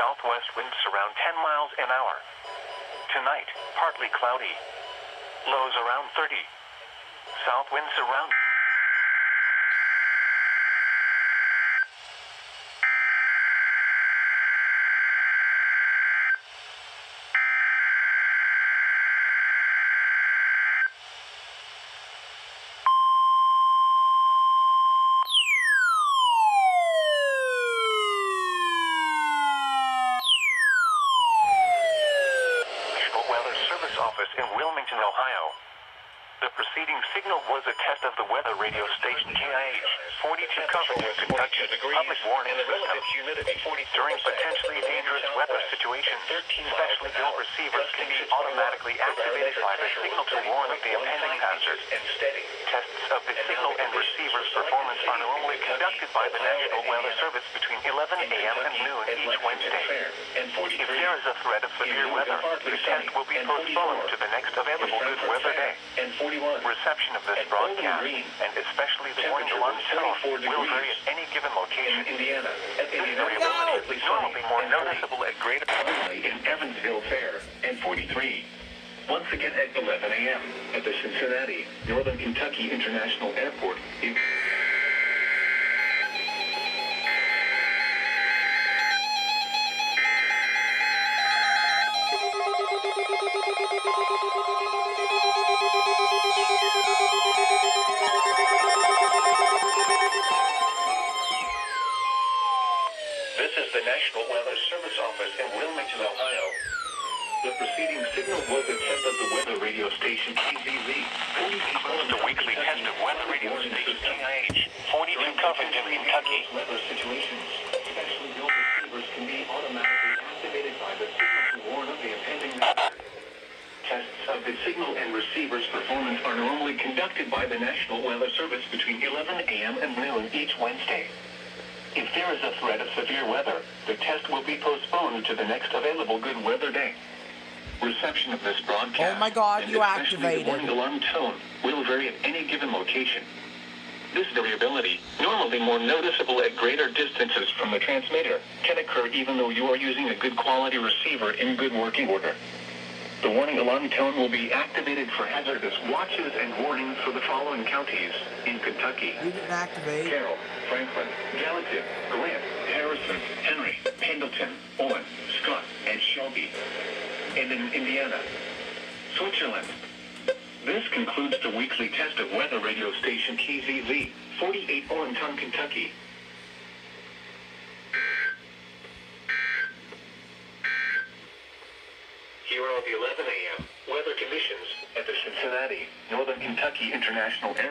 southwest winds around 10 miles an hour. Tonight, partly cloudy. Lows around 30. South winds around. Office in Wilmington, Ohio. The preceding signal was a test of the weather radio station KIH 42 coverage in Kentucky public warning system. During potentially dangerous weather situations, specially built receivers can be automatically activated by the signal to warn of the impending hazard. Tests of the signal and receiver's performance are normally conducted by the National Weather Service between 11 a.m. and noon each Wednesday. If there is a threat of severe weather, the test will be postponed to the next available good weather day. Reception of this broadcast, and especially the warning alarm tone, will vary at any given location. This variability is normally more noticeable at greater in Evansville Fair and 43. Once again at 11 a.m. at the Cincinnati, Northern Kentucky International Airport. This is the National Weather Service Office in Wilmington, Ohio. The preceding signal was a test of the weather radio station KZZ. The weekly test of weather radio station KIH 42 coverage in Kentucky. Weather situations, specially built receivers can be automatically activated by the signal to warn of the impending hazard. Tests of the signal and receiver's performance are normally conducted by the National Weather Service between 11 a.m. and noon each Wednesday. If there is a threat of severe weather, the test will be postponed to the next available good weather day. Reception of this broadcast, oh my God, and you especially activated. the warning alarm tone, will vary at any given location. This variability, normally more noticeable at greater distances from the transmitter, can occur even though you are using a good quality receiver in good working order. The warning alarm tone will be activated for hazardous watches and warnings for the following counties in Kentucky: You didn't activate. Carroll, Franklin, Gallatin, Grant, Harrison, Henry, Pendleton, Owen, Scott, and Shelby. And in Indiana, Switzerland. This concludes the weekly test of weather radio station KZZ, 48 Owenton, Kentucky. Here are the 11 a.m. weather conditions at the Cincinnati, Northern Kentucky International Airport.